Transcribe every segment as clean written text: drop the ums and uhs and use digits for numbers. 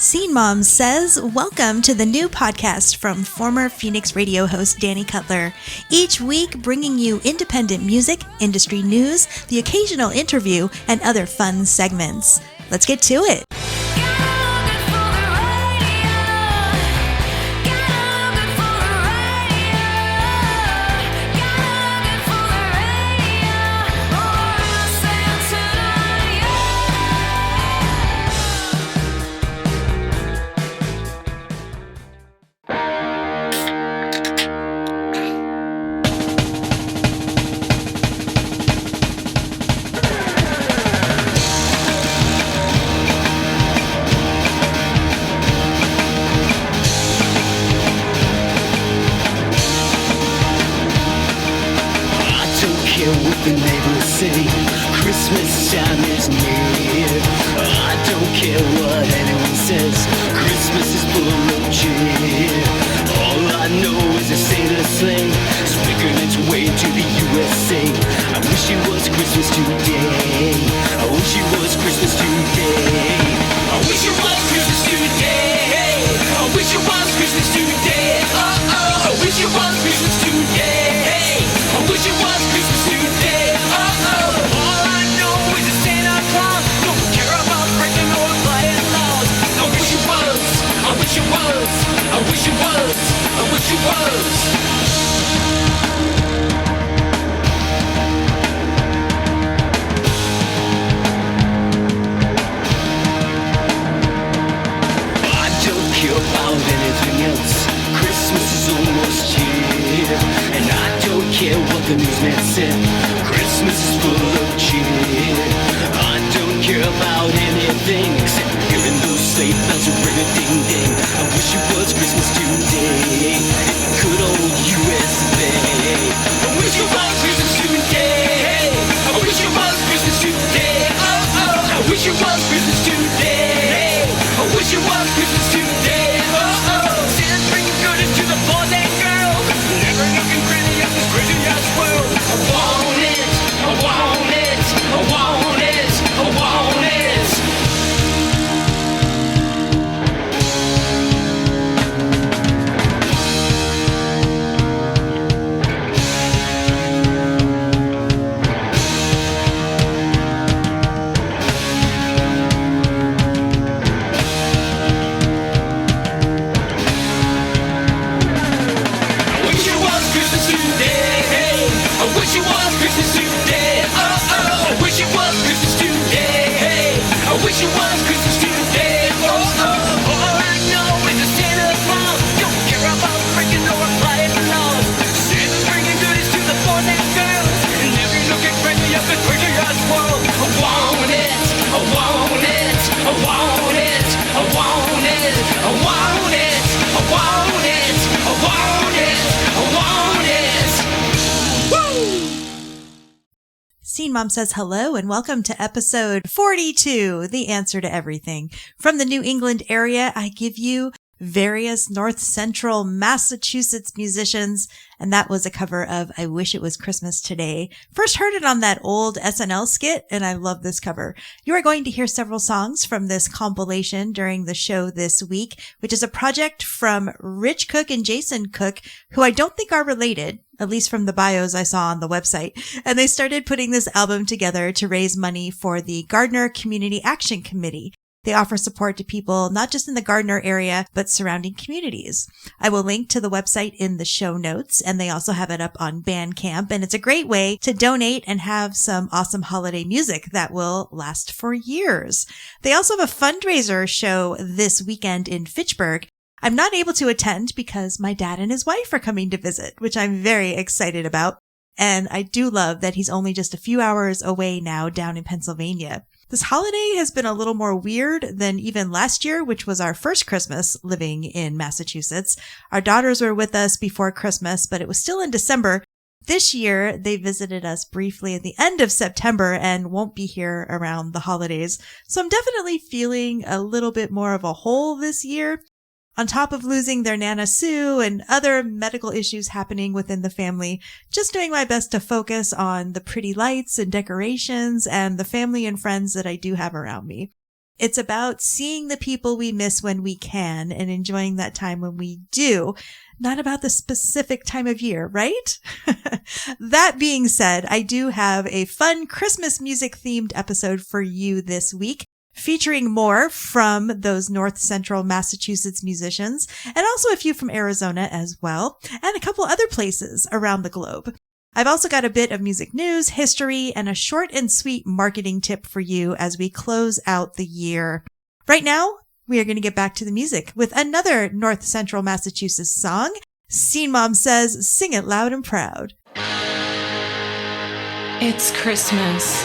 Scene Mom says, welcome to the new podcast from former Phoenix radio host Danny Cutler. Each week bringing you independent music, industry news, the occasional interview, and other fun segments. Let's get to it. The neighbors say Christmas time is near. I don't care what anyone says, Christmas is full of cheer. All I know is a sailor sleigh is making its way to the USA. I wish it was Christmas today. I wish it was Christmas today. I wish it was Christmas today. I wish it was Christmas today. Oh oh, I wish it was Christmas today. I wish it was Christmas today. I wish it was, I wish it was. I don't care about anything else, Christmas is almost here. And I don't care what the newsman said, Christmas is full of cheer. I don't care about anything except hearing those sleigh bells ring a ding ding. I wish it was Christmas today, good old USA. I wish it was Christmas today. I wish it was Christmas today. Oh oh, I wish it was Christmas today. I wish it was Christmas today. Oh oh, Santa's bringing goodies to the boys and girls, never looking pretty at this crazy ass world. I want it, I want it, I want it, I want it. Scene Mom says hello and welcome to episode 42, The Answer to Everything. From the New England area, I give you various North Central Massachusetts musicians, and that was a cover of I Wish It Was Christmas Today. First heard it on that old SNL skit, and I love this cover. You are going to hear several songs from this compilation during the show this week, which is a project from Rich Cook and Jason Cook, who I don't think are related, at least from the bios I saw on the website. And they started putting this album together to raise money for the Gardner Community Action Committee. They offer support to people not just in the Gardner area, but surrounding communities. I will link to the website in the show notes, and they also have it up on Bandcamp. And it's a great way to donate and have some awesome holiday music that will last for years. They also have a fundraiser show this weekend in Fitchburg. I'm not able to attend because my dad and his wife are coming to visit, which I'm very excited about. And I do love that he's only just a few hours away now down in Pennsylvania. This holiday has been a little more weird than even last year, which was our first Christmas living in Massachusetts. Our daughters were with us before Christmas, but it was still in December. This year, they visited us briefly at the end of September and won't be here around the holidays. So I'm definitely feeling a little bit more of a hole this year. On top of losing their Nana Sue and other medical issues happening within the family, just doing my best to focus on the pretty lights and decorations and the family and friends that I do have around me. It's about seeing the people we miss when we can and enjoying that time when we do, not about the specific time of year, right? That being said, I do have a fun Christmas music themed episode for you this week, featuring more from those North Central Massachusetts musicians and also a few from Arizona as well, and a couple other places around the globe. I've also got a bit of music news, history, and a short and sweet marketing tip for you as we close out the year. Right now, we are going to get back to the music with another North Central Massachusetts song. Scene Mom says, sing it loud and proud. It's Christmas.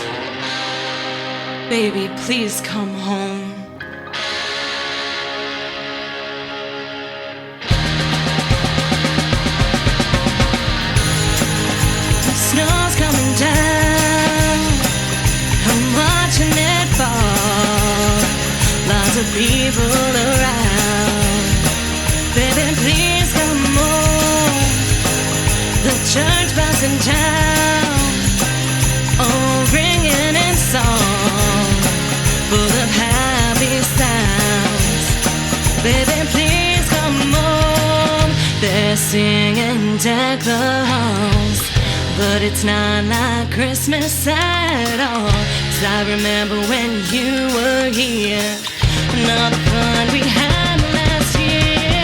Baby, please come home. Snow's coming down, I'm watching it fall. Lots of people around. Baby, please come home. The church bells in town, all ringing in song, full of happy sounds. Baby, please come home. They're singing Deck the Halls, but it's not like Christmas at all. 'Cause I remember when you were here and all the fun we had last year.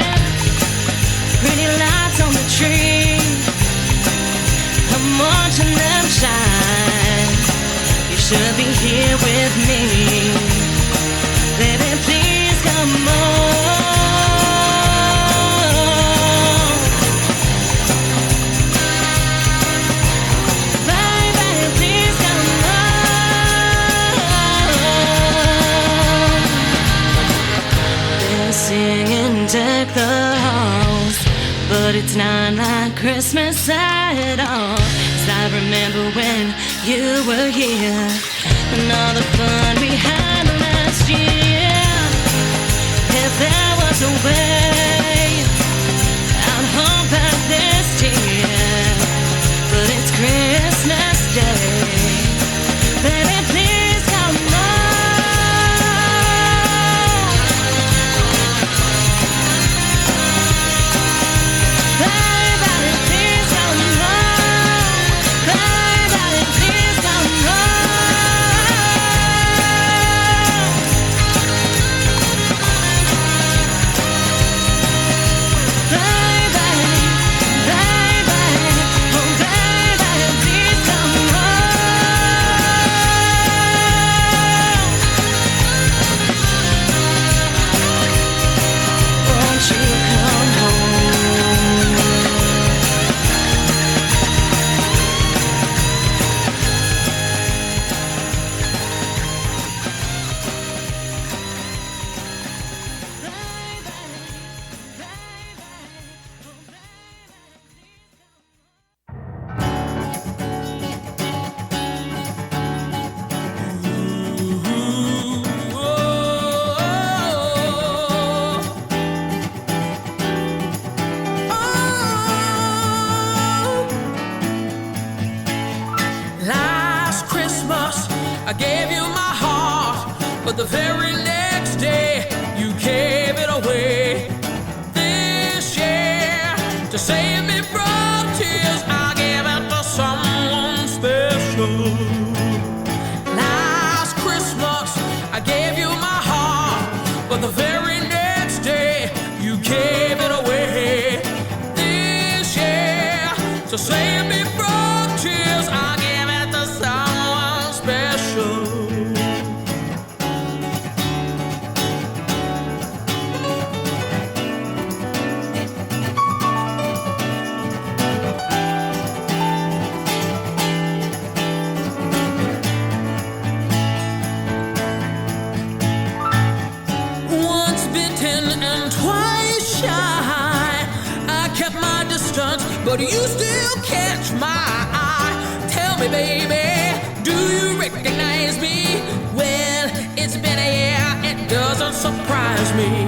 Pretty lights on the tree, I'm watching them shine. You should be here with me. Baby, please come home. Singing Deck the Halls, but it's not like Christmas at all. 'Cause I remember when you were here and all the fun we had last year. If there was a way, I'd hope that this year, but it's Christmas Day. Baby, please come on. I gave you my heart, but the very next day you gave it away. This year, to save me from tears, I gave it to someone special. Last Christmas, I gave you my heart, but the very next day you gave it away. This year, to save me from tears, I gave it to someone special. Once bitten and twice shy, I kept my distance, but you still catch my eye. Tell me, baby, do you recognize me? Well, it's been a year, it doesn't surprise me.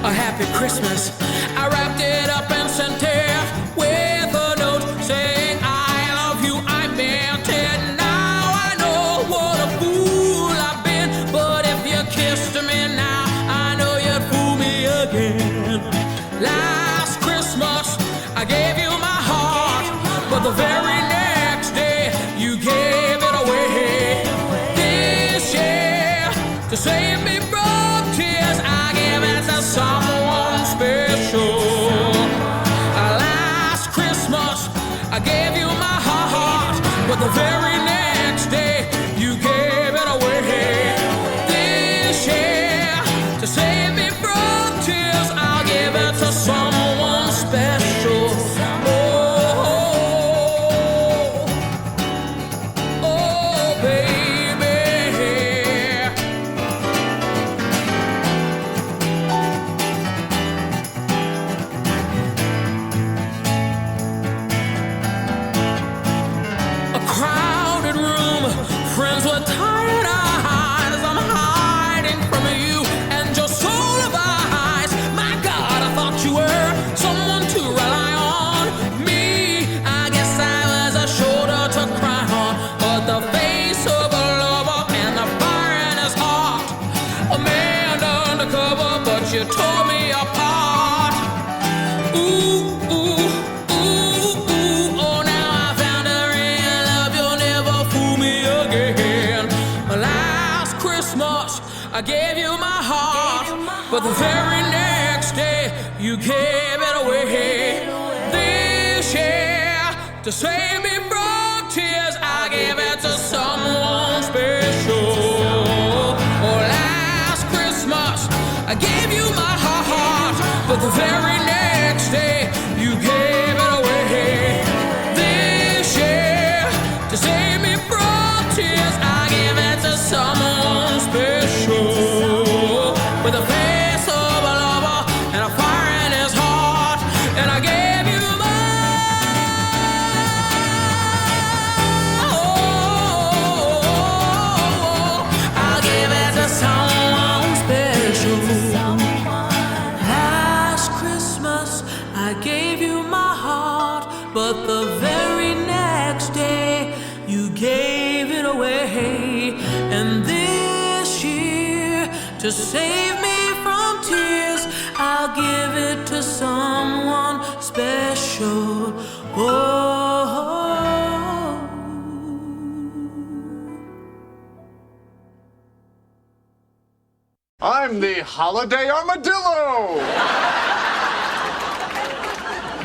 A happy Christmas, I wrapped it up and sent it with a note saying I love you, I meant it. Now I know what a fool I've been, but if you can't 'cause you tore me apart. Ooh, ooh, ooh, ooh. Oh, now I found a real love. You'll never fool me again. Last Christmas, I gave you my heart, but the very next day, you gave it away. This year, to save me from tears, I gave it to someone special. Oh, last Christmas, I gave you my heart, but the very next day, you gave it away. This year, to save me from tears, I gave it to someone special. With a face of a lover and a fire in his heart, and I gave you I'll give it to someone special. Last Christmas, I gave you my heart, but the very next day, you gave it away. And this year, to save me from tears, I'll give it to someone special. Oh. I'm the Holiday Armadillo.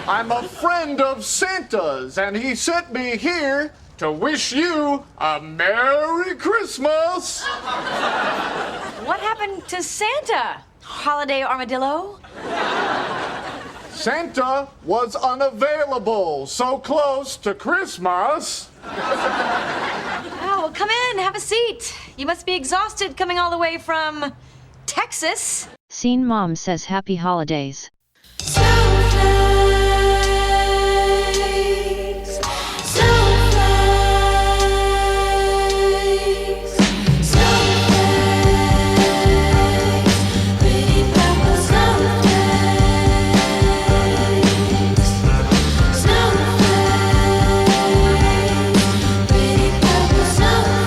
I'm a friend of Santa's, and he sent me here to wish you a Merry Christmas. What happened to Santa, Holiday Armadillo? Santa was unavailable so close to Christmas. Oh, well, come in, have a seat. You must be exhausted coming all the way from Texas. Scene Mom says happy holidays. Snowflakes, snowflakes, snowflakes, pretty purple snowflakes, snowflakes, pretty purple snowflakes.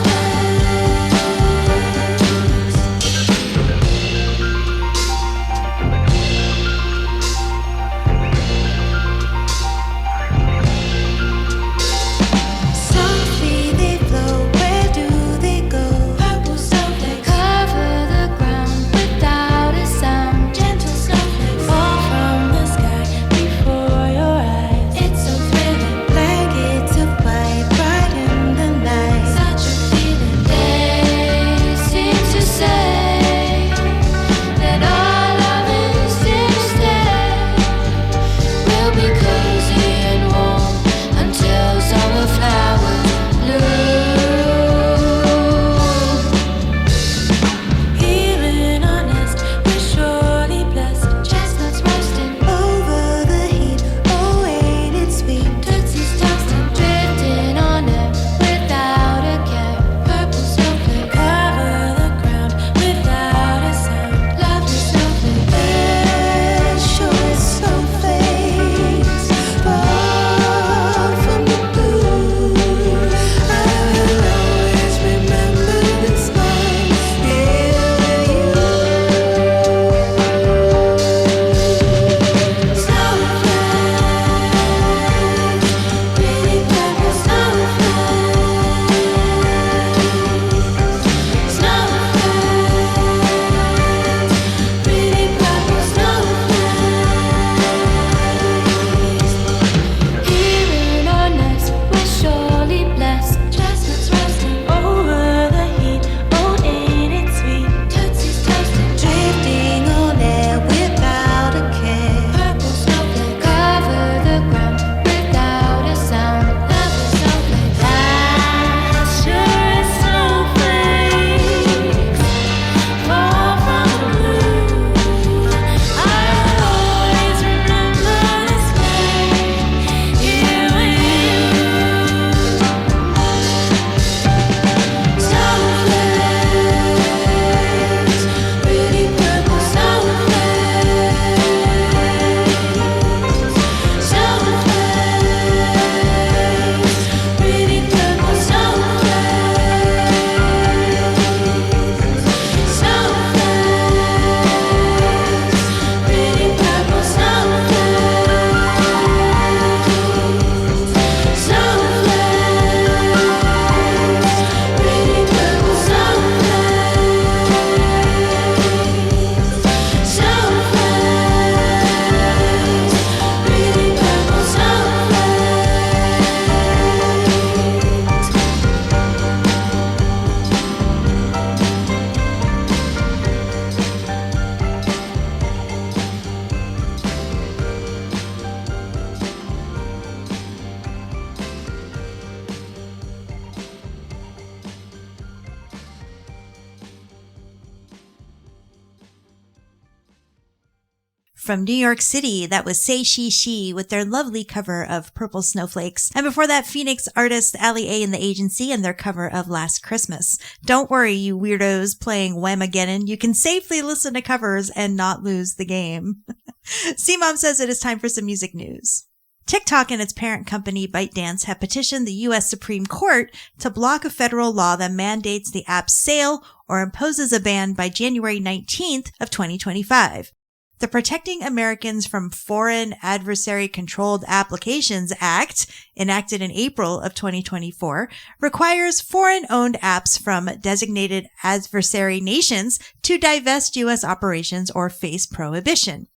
From New York City, that was Say She She with their lovely cover of Purple Snowflakes. And before that, Phoenix artist Allie A and the Agency and their cover of Last Christmas. Don't worry, you weirdos playing Whamageddon. You can safely listen to covers and not lose the game. C-Mom says it is time for some music news. TikTok and its parent company ByteDance have petitioned the U.S. Supreme Court to block a federal law that mandates the app's sale or imposes a ban by January 19th of 2025. The Protecting Americans from Foreign Adversary-Controlled Applications Act, enacted in April of 2024, requires foreign-owned apps from designated adversary nations to divest U.S. operations or face prohibition.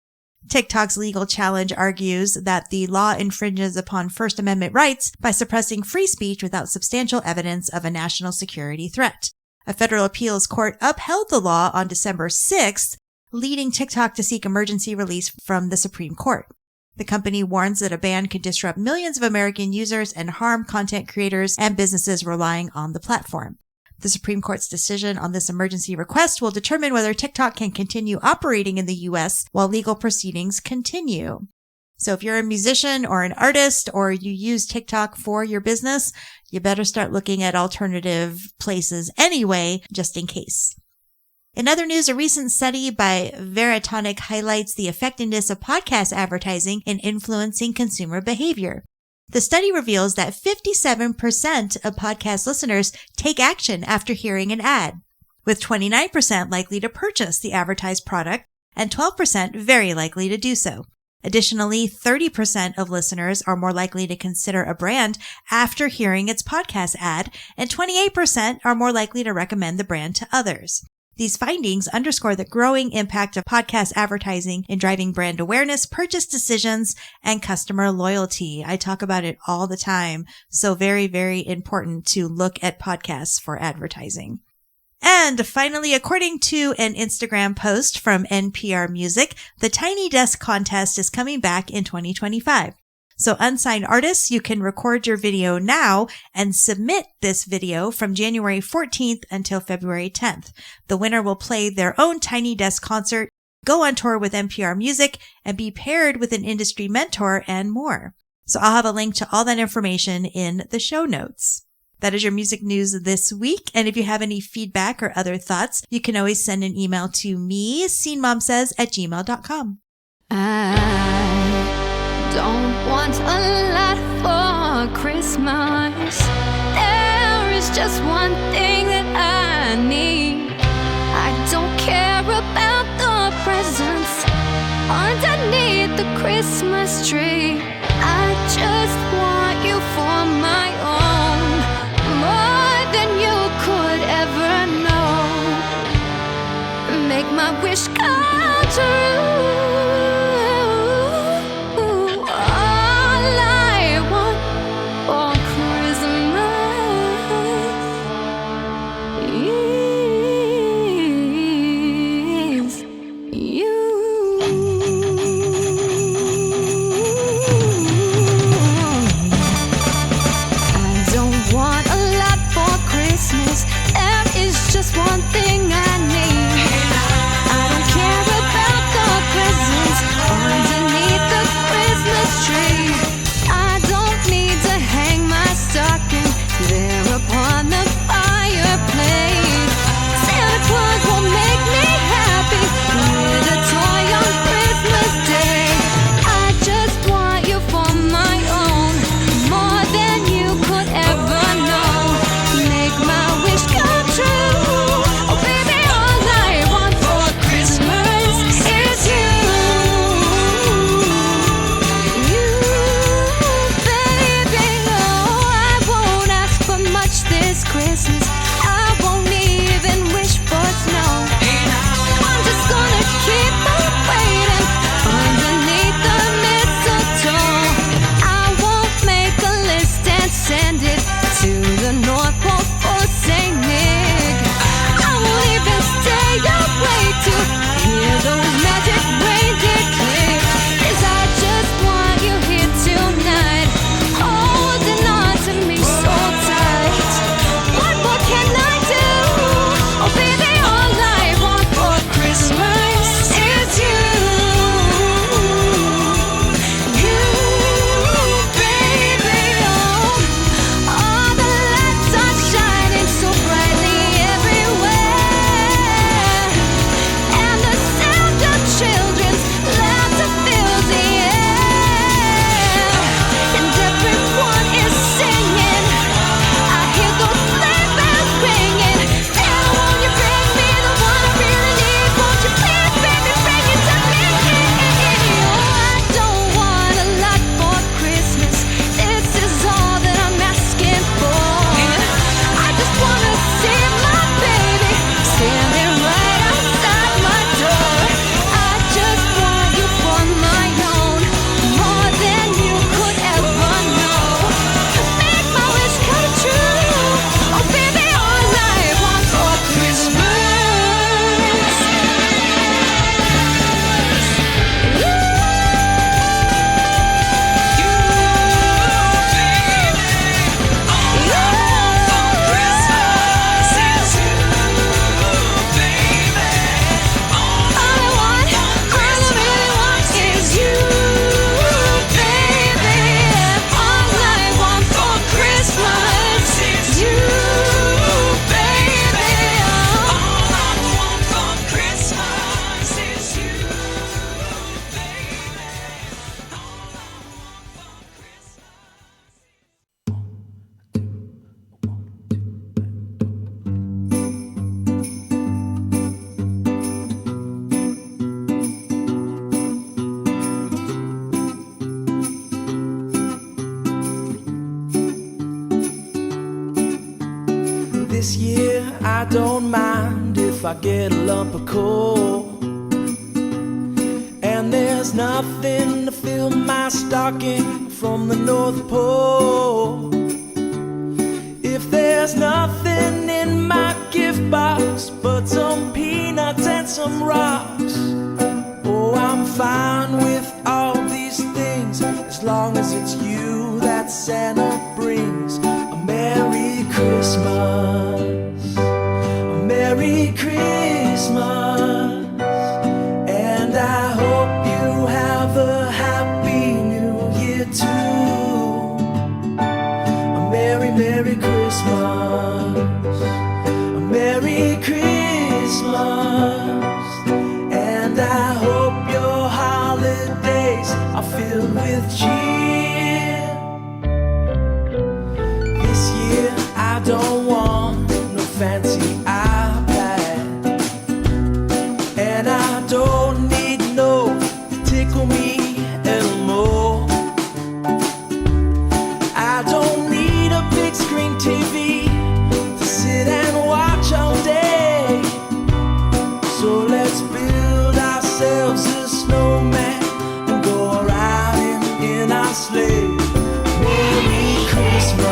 TikTok's legal challenge argues that the law infringes upon First Amendment rights by suppressing free speech without substantial evidence of a national security threat. A federal appeals court upheld the law on December 6th, leading TikTok to seek emergency release from the Supreme Court. The company warns that a ban could disrupt millions of American users and harm content creators and businesses relying on the platform. The Supreme Court's decision on this emergency request will determine whether TikTok can continue operating in the U.S. while legal proceedings continue. So if you're a musician or an artist or you use TikTok for your business, you better start looking at alternative places anyway, just in case. In other news, a recent study by Veritonic highlights the effectiveness of podcast advertising in influencing consumer behavior. The study reveals that 57% of podcast listeners take action after hearing an ad, with 29% likely to purchase the advertised product and 12% very likely to do so. Additionally, 30% of listeners are more likely to consider a brand after hearing its podcast ad, and 28% are more likely to recommend the brand to others. These findings underscore the growing impact of podcast advertising in driving brand awareness, purchase decisions, and customer loyalty. I talk about it all the time, so very, very important to look at podcasts for advertising. And finally, according to an Instagram post from NPR Music, the Tiny Desk contest is coming back in 2025. So unsigned artists, you can record your video now and submit this video from January 14th until February 10th. The winner will play their own Tiny Desk concert, go on tour with NPR Music, and be paired with an industry mentor and more. So I'll have a link to all that information in the show notes. That is your music news this week. And if you have any feedback or other thoughts, you can always send an email to me, scenemomsays@gmail.com. Don't want a lot for Christmas. There is just one thing that I need. I don't care about the presents underneath the Christmas tree. I just want you for my own, more than you could ever know. Make my wish come true. Just one thing I need. I don't care about the This year I don't mind if I get a lump of coal, and there's nothing to fill my stocking from the North Pole. If there's nothing in my gift box but some peanuts and some rocks, oh, I'm fine with all these things as long as it's you that Santa brings. A Merry Christmas, a Merry Christmas, and I hope you have a Happy New Year too. A Merry, Merry Christmas, a Merry Christmas, and I hope your holidays are filled with cheer. This year I don't want no fancy iPad, and I don't need no tickle me anymore. I don't need a big screen TV to sit and watch all day. So let's build ourselves a snowman and go riding in our sleigh. Merry Christmas,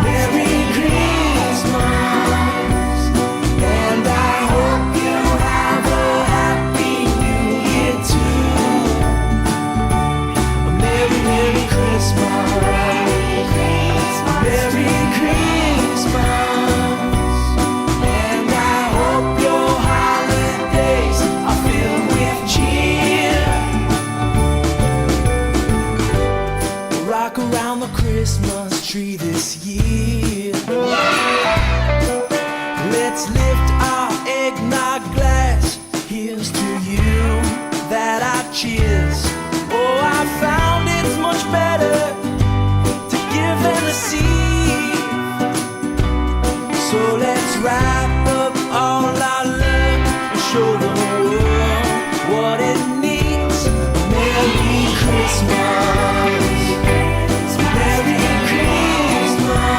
Merry Christmas, and I hope you have a Happy New Year too. A Merry, Merry Christmas, Merry Christmas, and I hope your holidays are filled with cheer. Rock around the Christmas tree this year. Let's lift our eggnog glass. Here's to you that I cheers. Oh, I found it's much better to give than receive. So let's wrap up all our love and show the world what it needs. Merry Christmas, Merry Christmas,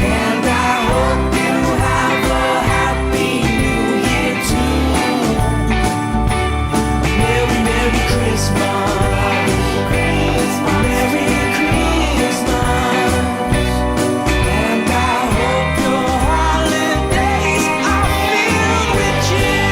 and I hope you have a Happy New Year too. Merry, Merry Christmas, Merry Christmas, and I hope your holidays are filled with cheer.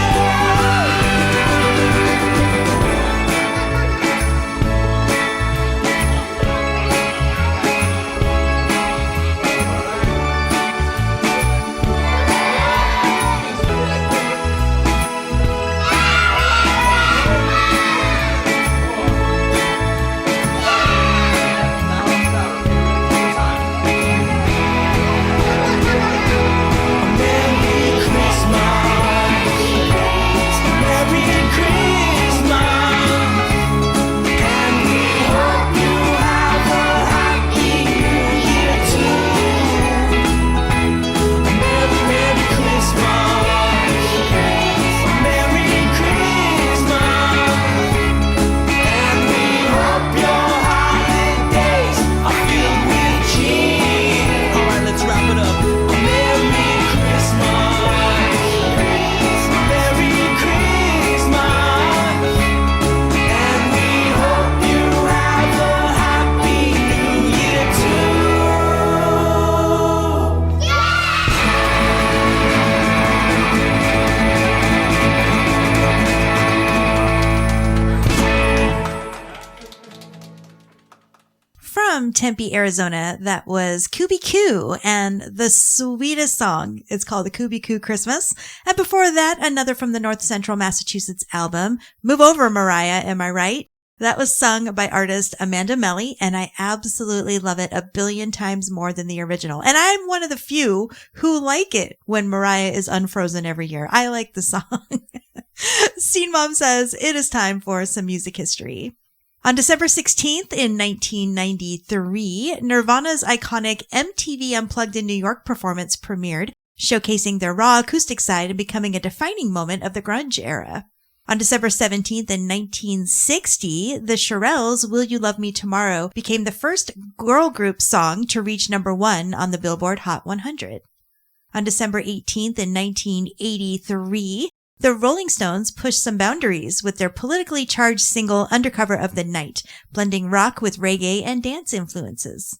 Merry Christmas, Merry Christmas, and we hope you have a Happy New Year too. Merry, Merry Christmas, Merry Christmas, and we hope your holidays are filled with cheer. All right, let's wrap it up. Merry Christmas, Merry Christmas, and we hope you have a Happy New Year too. From Tempe, Arizona, that was Kubi Koo and the sweetest song. It's called the Kubi Koo Christmas. And before that, another from the North Central Massachusetts album, Move Over Mariah, Am I Right? That was sung by artist Amanda Melly, and I absolutely love it a billion times more than the original. And I'm one of the few who like it when Mariah is unfrozen every year. I like the song. Scene Mom says it is time for some music history. On December 16th in 1993, Nirvana's iconic MTV Unplugged in New York performance premiered, showcasing their raw acoustic side and becoming a defining moment of the grunge era. On December 17th in 1960, the Shirelles' Will You Love Me Tomorrow became the first girl group song to reach number 1 on the Billboard Hot 100. On December 18th in 1983, the Rolling Stones pushed some boundaries with their politically charged single Undercover of the Night, blending rock with reggae and dance influences.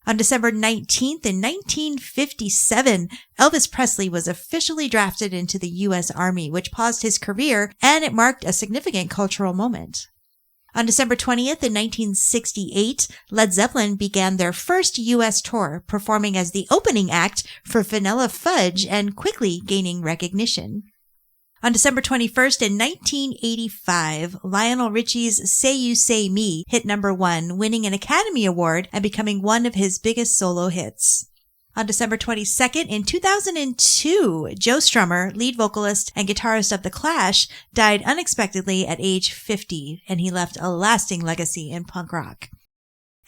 On December 19th in 1957, Elvis Presley was officially drafted into the U.S. Army, which paused his career, and it marked a significant cultural moment. On December 20th in 1968, Led Zeppelin began their first U.S. tour, performing as the opening act for Vanilla Fudge and quickly gaining recognition. On December 21st in 1985, Lionel Richie's Say You Say Me hit number 1, winning an Academy Award and becoming one of his biggest solo hits. On December 22nd in 2002, Joe Strummer, lead vocalist and guitarist of The Clash, died unexpectedly at age 50, and he left a lasting legacy in punk rock.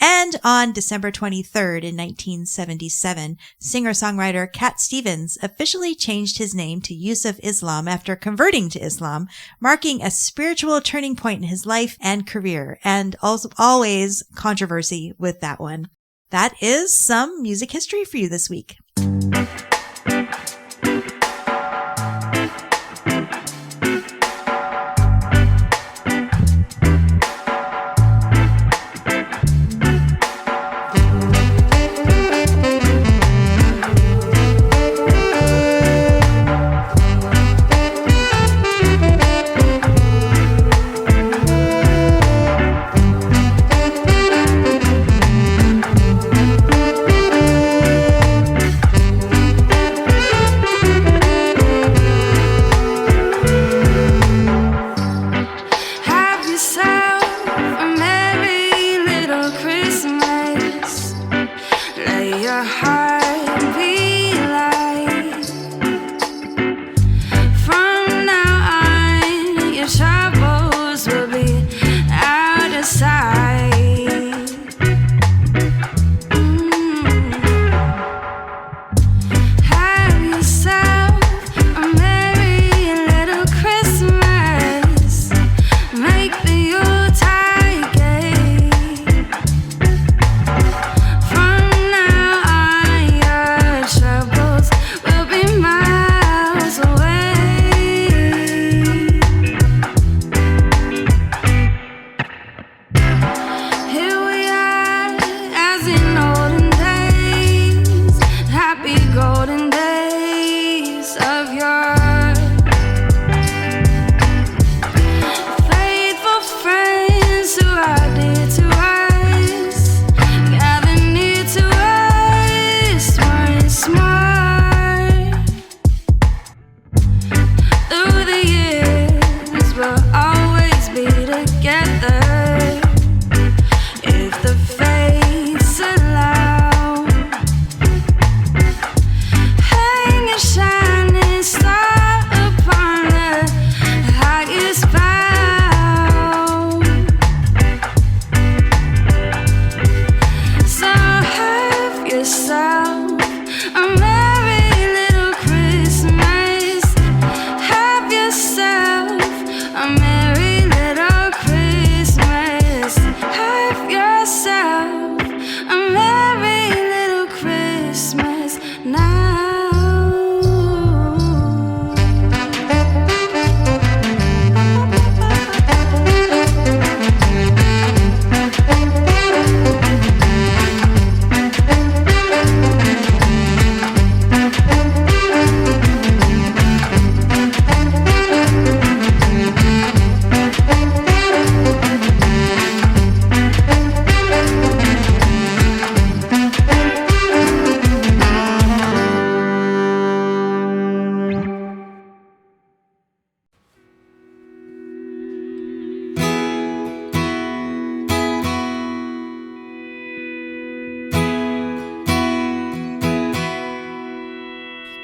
And on December 23rd in 1977, singer-songwriter Cat Stevens officially changed his name to Yusuf Islam after converting to Islam, marking a spiritual turning point in his life and career, and also always controversy with that one. That is some music history for you this week.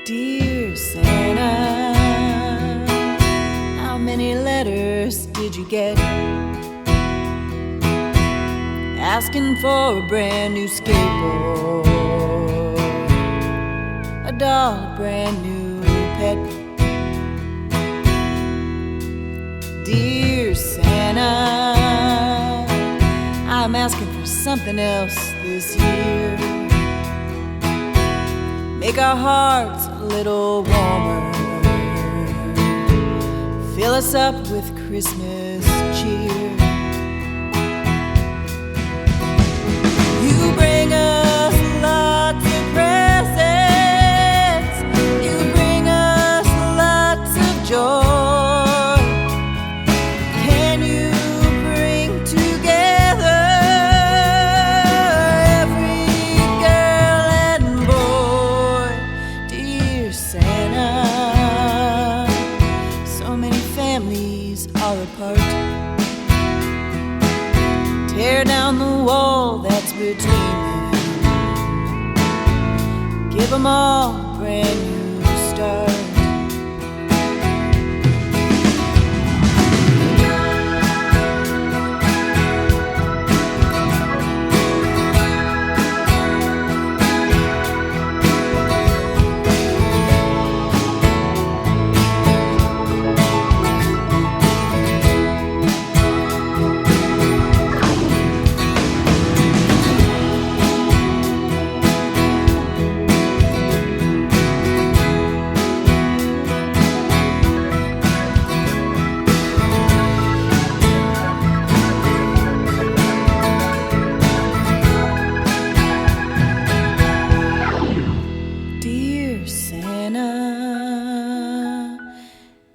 Dear Santa, how many letters did you get? Asking for a brand new skateboard, a dog, brand new pet. Dear Santa, I'm asking for something else this year. Make our hearts a little warmer. Fill us up with Christmas cheer. You bring us lots of presents. You bring us lots of joy. Can you bring together every girl and boy? Dear Santa, so many families are apart. Tear down the wall that's between them. Give them all a brand new start.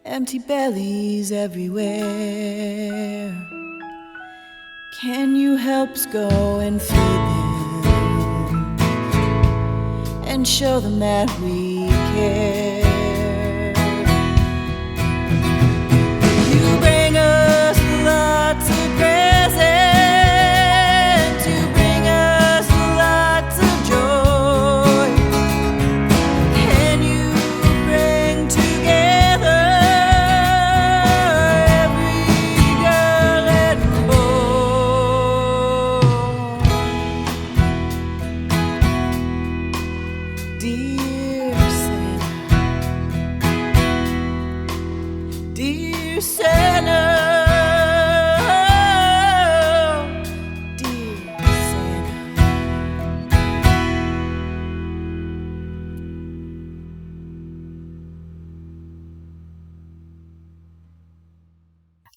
Empty bellies everywhere. Can you help us go and feed them and show them that we care? You bring us lots of presents. You bring us lots of joy. Can you bring together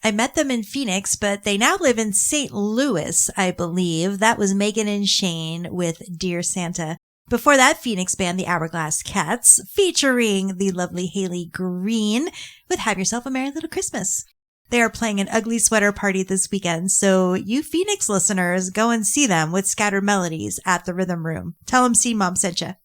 I met them in Phoenix, but they now live in St. Louis, I believe. That was Megan and Shane with Dear Santa. Before that, Phoenix band, the Hourglass Cats, featuring the lovely Haley Green with Have Yourself a Merry Little Christmas. They are playing an ugly sweater party this weekend, so you Phoenix listeners, go and see them with Scattered Melodies at the Rhythm Room. Tell them C-Mom sent you.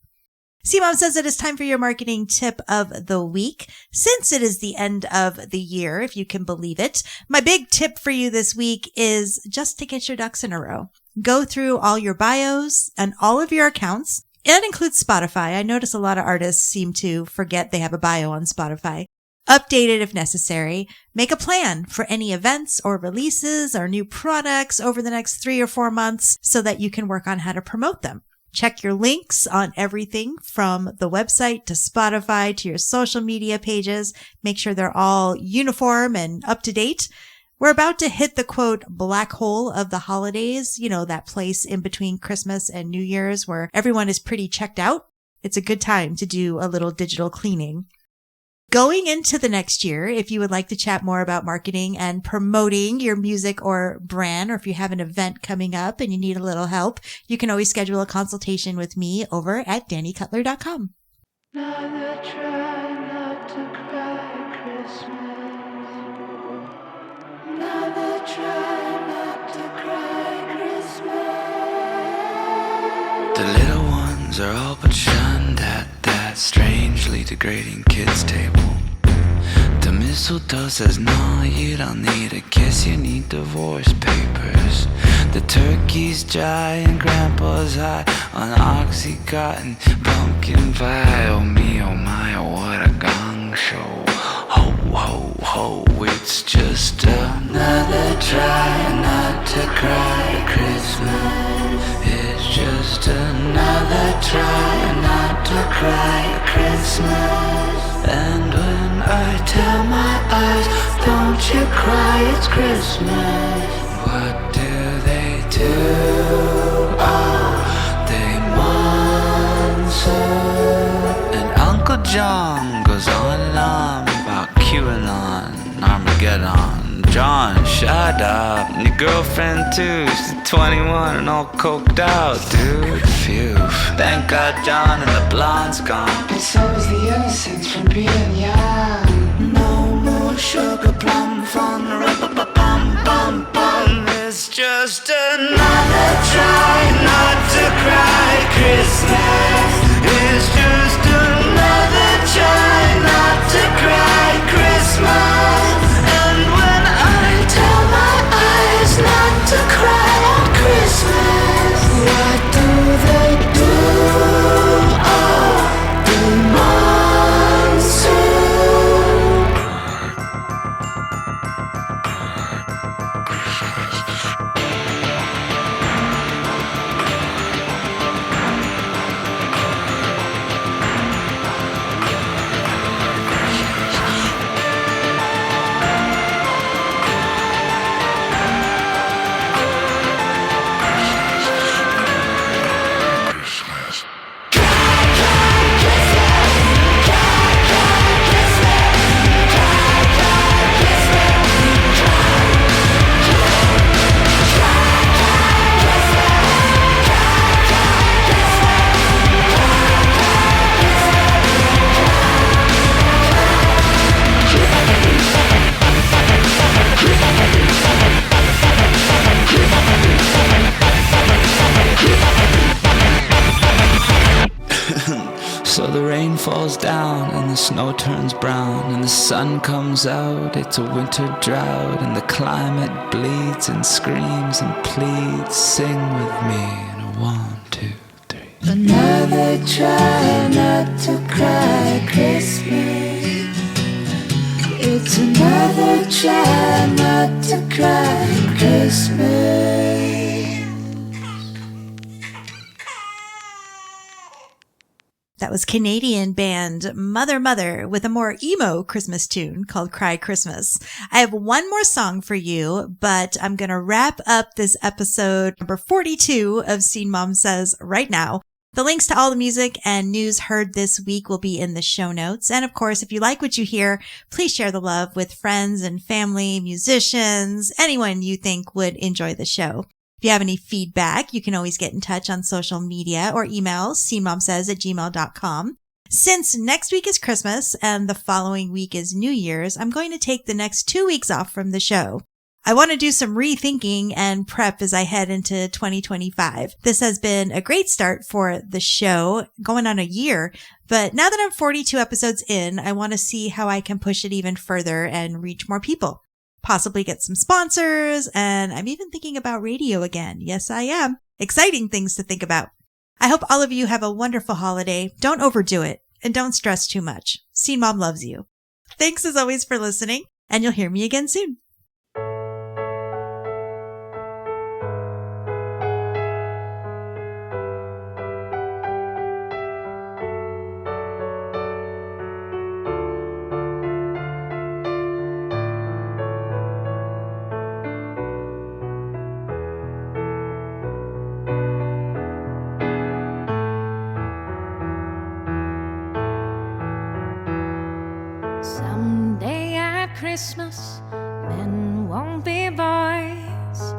C-Mom says it is time for your marketing tip of the week. Since it is the end of the year, if you can believe it, my big tip for you this week is just to get your ducks in a row. Go through all your bios and all of your accounts. That includes Spotify. I notice a lot of artists seem to forget they have a bio on Spotify. Update it if necessary. Make a plan for any events or releases or new products over the next 3 or 4 months so that you can work on how to promote them. Check your links on everything from the website to Spotify to your social media pages. Make sure they're all uniform and up to date. We're about to hit the quote black hole of the holidays, that place in between Christmas and New Year's where everyone is pretty checked out. It's a good time to do a little digital cleaning. Going into the next year, if you would like to chat more about marketing and promoting your music or brand, or if you have an event coming up and you need a little help, you can always schedule a consultation with me over at DannyCutler.com. Neither try not to cry Christmas. Neither try not to cry Christmas. The little ones are all but shunned at that strangely degrading kids' table. The mistletoe says, no, you don't need a kiss, you need divorce papers. The turkey's dry and grandpa's high on Oxycontin pumpkin pie. Oh me, oh my, oh what a gong show. Ho, ho, ho, it's just another try not to cry Christmas. It's just another try not to cry Christmas. And when I tell my eyes, don't to cry, it's Christmas. What do they do? Oh, they monster. And Uncle John goes on and on about QAnon, Armageddon. John, shut up. And your girlfriend too, she's 21 and all coked out, dude. Phew. Thank God John and the blonde's gone. But so is the innocence from being young. No more sugar plum fun. Bum. It's just another try not to cry Christmas. It's just another try not to cry Christmas. And when I tell my eyes not to cry on Christmas, what do they do? Oh, So the rain falls down and the snow turns brown and the sun comes out, it's a winter drought and the climate bleeds and screams and pleads. Sing with me in a 1, 2, 3. Another try not to cry Christmas. It's another try not to cry Christmas. That was Canadian band Mother Mother with a more emo Christmas tune called Cry Christmas. I have one more song for you, but I'm going to wrap up this episode number 42 of Scene Mom Says right now. The links to all the music and news heard this week will be in the show notes. And of course, if you like what you hear, please share the love with friends and family, musicians, anyone you think would enjoy the show. If you have any feedback, you can always get in touch on social media or email scenemomsays@gmail.com. Since next week is Christmas and the following week is New Year's, I'm going to take the next 2 weeks off from the show. I want to do some rethinking and prep as I head into 2025. This has been a great start for the show, going on a year, but now that I'm 42 episodes in, I want to see how I can push it even further and reach more people. Possibly get some sponsors, and I'm even thinking about radio again. Yes, I am. Exciting things to think about. I hope all of you have a wonderful holiday. Don't overdo it, and don't stress too much. Scene Mom loves you. Thanks as always for listening, and you'll hear me again soon. Someday at Christmas, men won't be boys,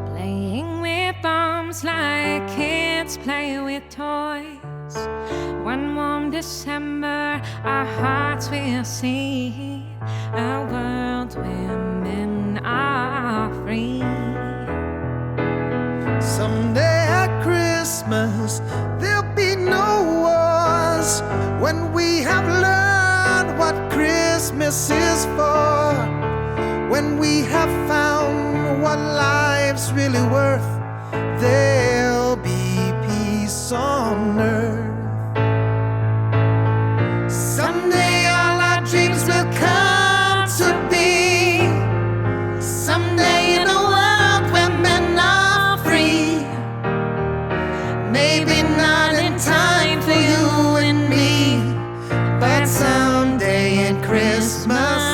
playing with bombs like kids play with toys. One warm December, our hearts will see a world where men are free. Someday at Christmas, there'll be no wars when we have learned what Christmas is for. When we have found what life's really worth, there'll be peace on earth. Someday all our dreams will come to be. Someday in a world where men are free. Maybe not in time for you and me, but someday in Christmas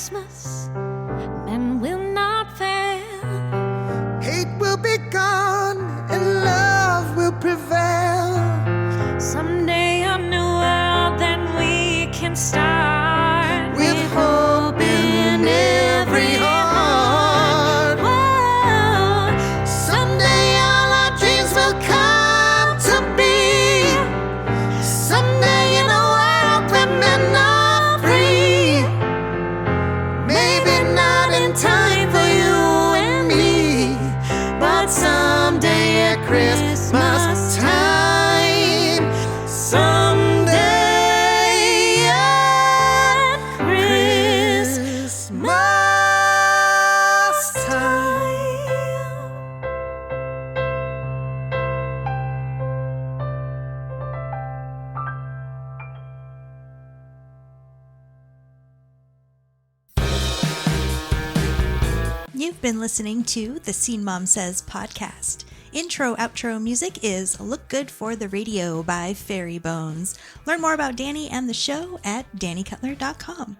Christmas and will not fail. Hate will be gone and love will prevail. Someday a new world then we can start With hope in every heart. Whoa. Someday all our dreams will come to be. Someday in a world where men are free. Maybe not in time for you and me, but someday at Christmas time. Someday at Christmas time. You've been listening to the Scene Mom Says podcast. Intro, outro music is Look Good for the Radio by Fairy Bones. Learn more about Danny and the show at dannycutler.com.